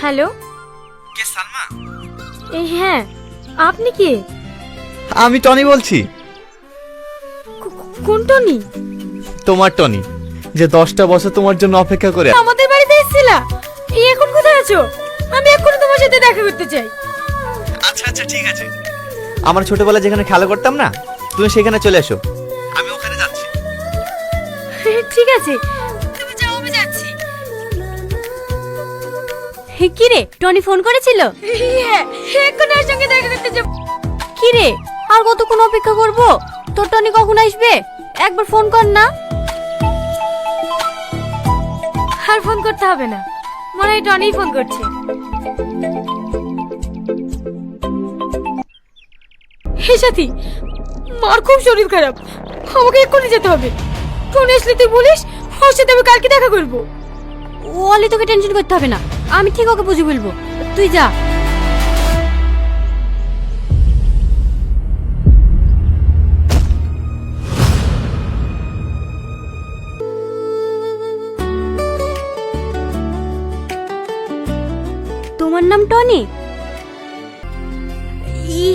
Hello, কে সালমা? এই হ্যাঁ, আপনি কে? আমি টনি বলছি। কোন টনি? তোমার টনি, যে 10টা বছর তোমার জন্য অপেক্ষা করে। আমাদের বাড়িতে এসেছিলা? এই এখন কোথায় আছো? আমি এক্ষুনি তোমার সাথে দেখা করতে চাই। আচ্ছা আচ্ছা ঠিক আছে। আমরা ছোটবেলায় যেখানে খেলা করতাম না, তুমি সেখানে চলে এসো, আমি ওখানে যাচ্ছি। ঠিক আছে, তুমি যাও, আমি যাচ্ছি। কি রে, টনি ফোন করেছিল? হ্যাঁ, এক্ষুনি ওর সঙ্গে দেখা করতে যাব। কি রে, আর কতক্ষণ অপেক্ষা করব? তোর টনি কখন আসবে? একবার ফোন কর না। আর ফোন করতে হবে না, মনে হয় টনিই ফোন করছে। হে সাথী, মার খুব শরীর খারাপ, আমাকে এক্ষুনি যেতে হবে। টনি আসলে তুই বলিস ওর সাথে আমি কালকে দেখা করবো। ওলি, তোকে টেনশন করতে হবে না, আমি ঠিক ওকে বুঝে বলবো, তুই যা। তোমার নাম টনি?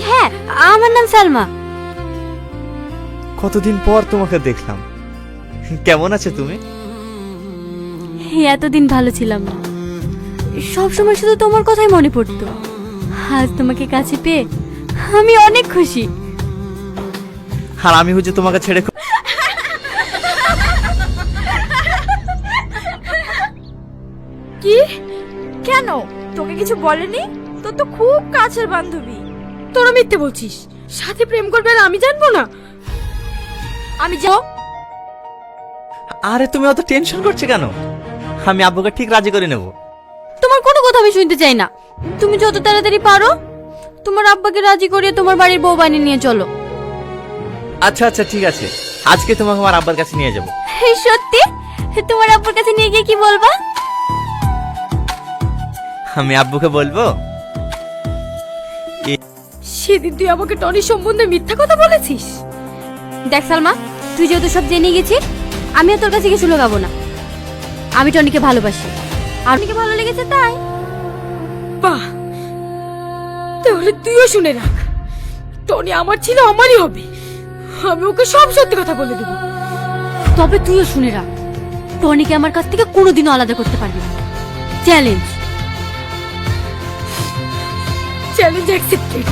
হ্যাঁ, আমার নাম সালমা। কতদিন পর তোমাকে দেখলাম, কেমন আছো তুমি? এতদিন ভালো ছিলাম না, সবসময় শুধু তোমার কথাই মনে পড়তো। আজ তোমাকে কাছে পেয়ে আমি অনেক খুশি। আর আমি হচ্ছে তোমাকে ছেড়ে কি? কেন, তোকে কিছু বলেনি? তোর তো খুব কাছের বান্ধবী। তোরা মিথ্যে বলছিস, সাথে প্রেম করবে আর আমি জানবো না? আমি যাও। আরে তুমি অত টেনশন করছো কেন? আমি আব্বুকে ঠিক রাজি করে নেব। তোমার কোনো কথা আমি শুনতে চাই না, তুমি যত তাড়াতাড়ি পারো তোমার আব্বাকে রাজি করিয়ে তোমার বাড়ির বউ বানিয়ে নিয়ে চলো। আচ্ছা আচ্ছা ঠিক আছে, আজকে তোমাকে আমার আব্বার কাছে নিয়ে যাব। সত্যি? তোমার আব্বার কাছে নিয়ে গিয়ে কি বলবা? আমি আব্বুকে বলবো সেদিন তুই আমাকে টনির সম্বন্ধে মিথ্যা কথা বলেছিস। দেখ সালমা, তুই যেহেতু সব জেনে গেছিস, আমিও তোর কাছে কিছু লুকাবো না। আমি টনিকে ভালোবাসি, আর টনিকে ভালো লেগেছে তাই। বাহ, তাহলে তুইও শুনে রাখ, টনি আমার ছিল, আমারই হবে। আমি ওকে সব সত্যি কথা বলে দেবো। তবে তুইও শুনে রাখ, টনিকে আমার কাছ থেকে কোনোদিনও আলাদা করতে পারবি না। চ্যালেঞ্জ। Challenge accepted.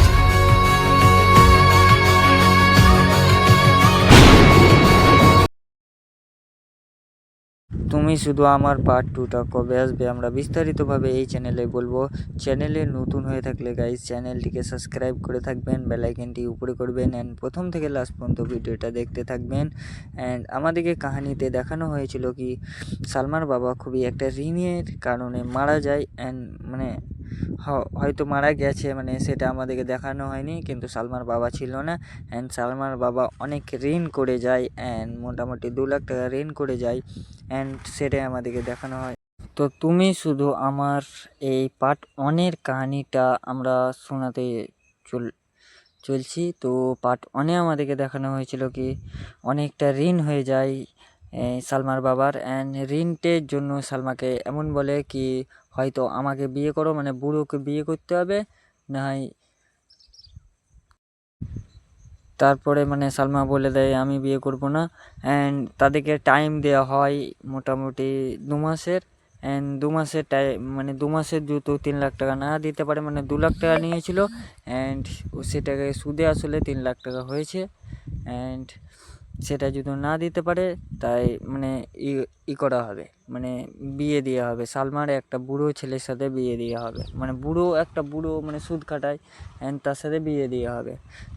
তুমি শুধু আমার পার্ট 2টা কবে আসবে আমরা বিস্তারিতভাবে এই চ্যানেলে বলবো। চ্যানেলে নতুন হয়ে থাকলে গাইস চ্যানেলটিকে সাবস্ক্রাইব করে থাকবেন, বেল আইকনটি উপরে করবেন অ্যান্ড প্রথম থেকে লাস্ট পর্যন্ত ভিডিওটা দেখতে থাকবেন। অ্যান্ড আমাদেরকে কাহিনীতে দেখানো হয়েছিল কি সালমার বাবা খুবই একটা ঋণের কারণে মারা যায়, অ্যান্ড মানে হয়তো মারা গেছে, মানে সেটা আমাদেরকে দেখানো হয়নি, কিন্তু সালমার বাবা ছিল না। অ্যান্ড সালমার বাবা অনেক ঋণ করে যায়, অ্যান্ড মোটামুটি 2 লাখ টাকা ঋণ করে যায়, অ্যান্ড সেটাই আমাদেরকে দেখানো হয়। তো তুমি শুধু আমার এই পার্ট 1-এর কাহিনীটা আমরা শোনাতে চলছি। তো পার্ট 1-এ আমাদেরকে দেখানো হয়েছিল কি অনেকটা ঋণ হয়ে যায় সালমার বাবার, অ্যান্ড ঋণটের জন্য সালমাকে এমন বলে কি হয়তো আমাকে বিয়ে করো, মানে বুড়োকে বিয়ে করতে হবে না হয়। তারপরে মানে সালমা বলে দেয় আমি বিয়ে করব না, অ্যান্ড তাদেরকে টাইম দেওয়া হয় মোটামুটি 2 মাসের। অ্যান্ড 2 মাসের টাইম, মানে 2 মাসের যেহেতু 3 লাখ টাকা না দিতে পারে, মানে 2 লাখ টাকা নিয়েছিল, অ্যান্ড সেটাকে সুদে আসলে 3 লাখ টাকা হয়েছে। অ্যান্ড সেটা যদি না দিতে পারে তাই মানে করা হবে, মানে বিয়ে দেওয়া হবে, সালমার একটা বুড়ো ছেলের সাথে বিয়ে দেওয়া হবে, মানে বুড়ো মানে সুদ কাটায়, অ্যান্ড তার সাথে বিয়ে দেওয়া হবে।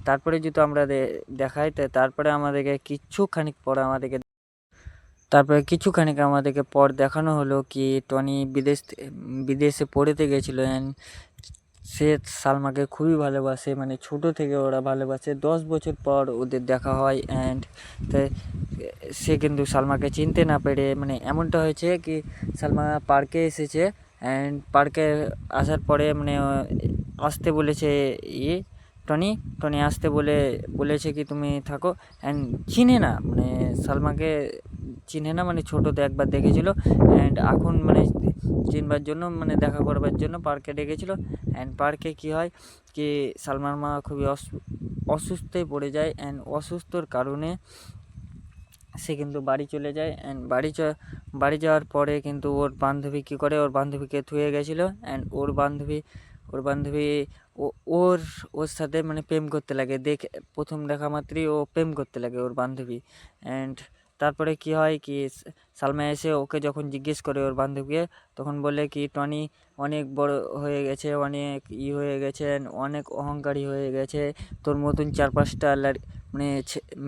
তারপরে যদি আমরা দেখাই তারপরে আমাদেরকে কিছুখানিক আমাদেরকে পর দেখানো হলো কি টনি বিদেশে পড়তে গেছিলো, অ্যান্ড সে সালমাকে খুবই ভালোবাসে, মানে ছোট থেকে ওরা ভালোবাসে। 10 বছর পর ওদের দেখা হয়, অ্যান্ড সে কিন্তু সালমাকে চিনতে না পেরে, মানে এমনটা হয়েছে কি সালমা পার্কে এসেছে, অ্যান্ড পার্কে আসার পরে মানে আসতে বলেছে টনি আসতে বলেছে কি তুমি থাকো, অ্যান্ড চিনে না, মানে সালমাকে চিনে না, মানে ছোটোতে একবার দেখেছিল, অ্যান্ড এখন মানে চিনবার জন্য মানে দেখা করবার জন্য পার্কে ডেকেছিল। অ্যান্ড পার্কে কি হয় কি সালমার মা খুবই অসুস্থে পড়ে যায়। অ্যান্ড অসুস্থর কারণে সে কিন্তু বাড়ি চলে যায়। অ্যান্ড বাড়ি যাওয়ার পরে কিন্তু ওর বান্ধবী কী করে, ওর বান্ধবীকে থুয়ে গেছিলো। অ্যান্ড ওর বান্ধবী ওর ওর সাথে মানে প্রেম করতে লাগে। প্রথম দেখা মাত্রই ও প্রেম করতে লাগে ওর বান্ধবী। অ্যান্ড তারপরে কি হয় কি সালমা এসে ওকে যখন জিজ্ঞেস করে ওর বান্ধবীকে, তখন বলে কি টনি অনেক বড় হয়ে গেছে, অনেক হয়ে গেছে, অনেক অহংকারী হয়ে গেছে, তোর মতন 4-5টা মানে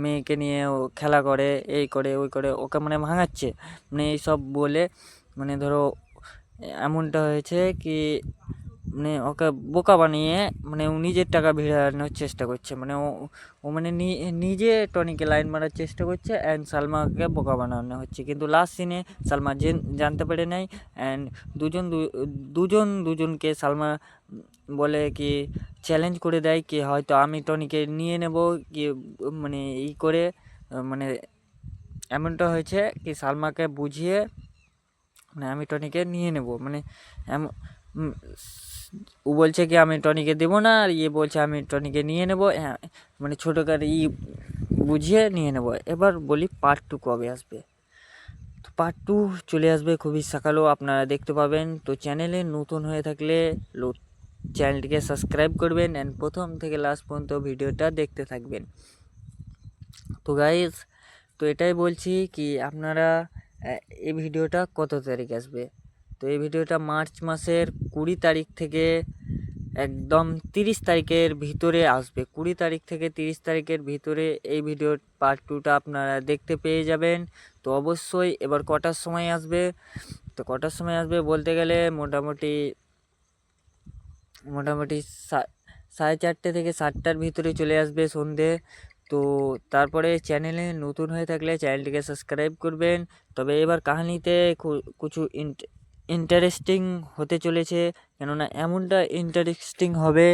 মেয়েকে নিয়ে ও খেলা করে, এই করে ওই করে, ওকে মানে ভাঙাচ্ছে। মানে এইসব বলে মানে ধরো এমনটা হয়েছে কি মানে ওকে বোকা বানিয়ে মানে ও নিজের টাকা ভিড়ানোর চেষ্টা করছে। মানে ও মানে নিজে টনিকে লাইন মারার চেষ্টা করছে অ্যান্ড সালমাকে বোকা বানানো হচ্ছে। কিন্তু লাস্ট সিনে সালমা জানতে পেরে নেয়। অ্যান্ড দুজনকে সালমা বলে কি চ্যালেঞ্জ করে দেয় কি হয়তো আমি টনিকে নিয়ে নেব কি মানে করে মানে এমনটা হয়েছে কি সালমাকে বুঝিয়ে মানে আমি টনিকে নিয়ে নেব মানে ও বলছে কি আমি টনিকে দেবো না, আর বলছে আমি টনিকে নিয়ে নেব। হ্যাঁ মানে ছোটোকার বুঝিয়ে নিয়ে নেব। এবার বলি পার্ট 2 কবে আসবে। তো পার্ট 2 চলে আসবে খুবই সকালেও, আপনারা দেখতে পাবেন। তো চ্যানেলে নতুন হয়ে থাকলে চ্যানেলটিকে সাবস্ক্রাইব করবেন অ্যান্ড প্রথম থেকে লাস্ট পর্যন্ত ভিডিওটা দেখতে থাকবেন। তো গাইস, তো এটাই বলছি কি আপনারা এই ভিডিওটা কত তারিখ আসবে। তো এই ভিডিওটা মার্চ মাসের 20 তারিখ থেকে একদম 30 তারিখের ভিতরে আসবে। 20 তারিখ থেকে 30 তারিখের ভিতরে এই ভিডিওর পার্ট 2টা আপনারা দেখতে পেয়ে যাবেন। তো অবশ্যই এবার কটার সময় আসবে, তো কটার সময় আসবে বলতে গেলে মোটামুটি 4:30 থেকে 7টার ভিতরে চলে আসবে সন্ধে। তো তারপরে চ্যানেলে নতুন হয়ে থাকলে চ্যানেলটিকে সাবস্ক্রাইব করবেন। তবে এবার কাহিনীতে কিছু ইন্টারেস্টিং হতে চলেছে, কেননা এমনটা ইন্টারেস্টিং হবে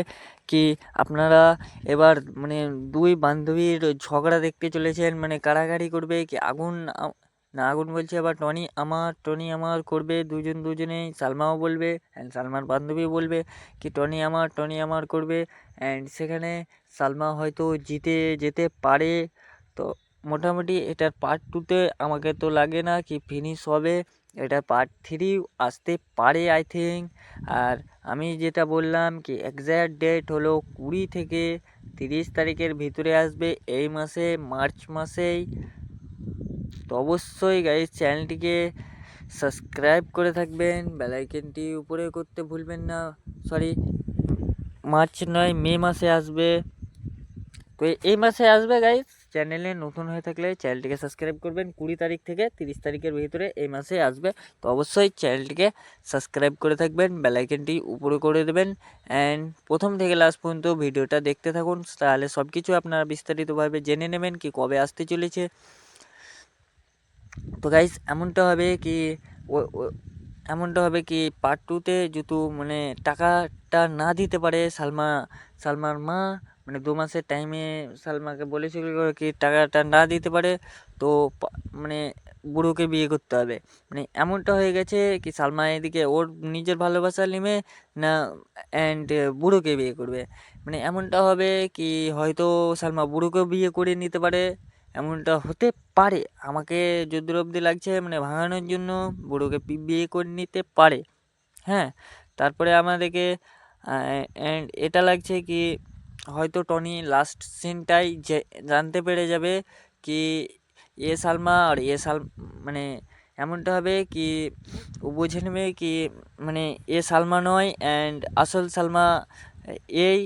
কি আপনারা এবার মানে দুই বান্ধবীর ঝগড়া দেখতে চলেছেন। মানে কাড়াকাড়ি করবে কি আগুন বলছে আবার টনি আমার করবে, দুজনেই সালমাও বলবে অ্যান্ড সালমার বান্ধবী বলবে কি টনি আমার করবে। অ্যান্ড সেখানে সালমা হয়তো জিতে যেতে পারে। তো মোটামুটি এটার পার্ট 2তে আমাকে তো লাগে না কি ফিনিশ হবে, এটা পার্ট 3 আসতে পারে আই থিঙ্ক। আর আমি যেটা বললাম কি এক্স্যাক্ট ডেট হলো 20 থেকে 30 তারিখের ভিতরে আসবে এই মাসে, মার্চ মাসেই। তো অবশ্যই গাইস চ্যানেলটিকে সাবস্ক্রাইব করে থাকবেন, বেল আইকনটি উপরে করতে ভুলবেন না। মার্চ নয়, মে মাসে আসবে। তো এই মাসে আসবে গাইস। চ্যানেলে নতুন হয়ে থাকলে চ্যানেলটিকে সাবস্ক্রাইব করবেন। 20 তারিখ থেকে 30 তারিখের ভিতরে এই মাসে আসবে। তো অবশ্যই চ্যানেলটিকে সাবস্ক্রাইব করে থাকবেন, বেল আইকনটি উপরে করে দেবেন অ্যান্ড প্রথম থেকে লাস্ট পর্যন্ত ভিডিওটা দেখতে থাকুন। তাহলে সব কিছু আপনারা বিস্তারিতভাবে জেনে নেবেন কি কবে আসতে চলেছে। তো গাইস এমনটা হবে কি পার্ট 2তে যেহেতু মানে টাকাটা না দিতে পারে সালমার মা, মানে 2 মাসের টাইমে সালমাকে বলেছিল কি টাকাটা না দিতে পারে তো মানে বুড়োকে বিয়ে করতে হবে। মানে এমনটা হয়ে গেছে কি সালমা এদিকে ওর নিজের ভালোবাসা নেবে না অ্যান্ড বুড়োকে বিয়ে করবে। মানে এমনটা হবে কি হয়তো সালমা বুড়োকেও বিয়ে করে নিতে পারে, এমনটা হতে পারে। আমাকে যতদূর অবধি লাগছে মানে ভাঙানোর জন্য বুড়োকে বিয়ে করে নিতে পারে। হ্যাঁ, তারপরে আমাদেরকে অ্যান্ড এটা লাগছে কি হয়তো টনি লাস্ট সিনটাই জানতে পেরে যাবে কি সালমা আর মানে এমনটা হবে কি ও বুঝে নেবে কি মানে সালমা নয় অ্যান্ড আসল সালমা এই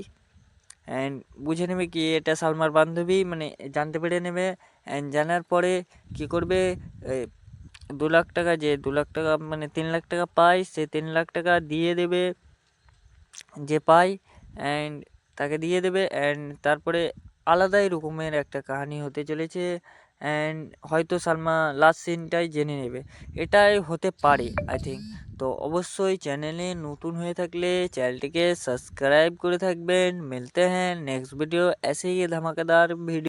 অ্যান্ড বুঝে নেবে কি এটা সালমার বান্ধবী, মানে জানতে পেরে নেবে। অ্যান্ড জানার পরে কি করবে 2 লাখ টাকা, যে 2 লাখ টাকা মানে 3 লাখ টাকা পায়, সে 3 লাখ টাকা দিয়ে দেবে যে পায় অ্যান্ড তাকে দিয়ে দেবে। অ্যান্ড তারপরে আলাদাই রকমের একটা কাহিনী হতে চলেছে অ্যান্ড হয়তো সালমা লাস্ট সিনটাই জেনে নেবে, এটাই হতে পারে আই থিঙ্ক। তো অবশ্যই চ্যানেলে নতুন হয়ে থাকলে চ্যানেলটিকে সাবস্ক্রাইব করে থাকবেন। মিলতে হ্যাঁ নেক্সট वीडियो ऐसे ही धमाकेदार वीडियो।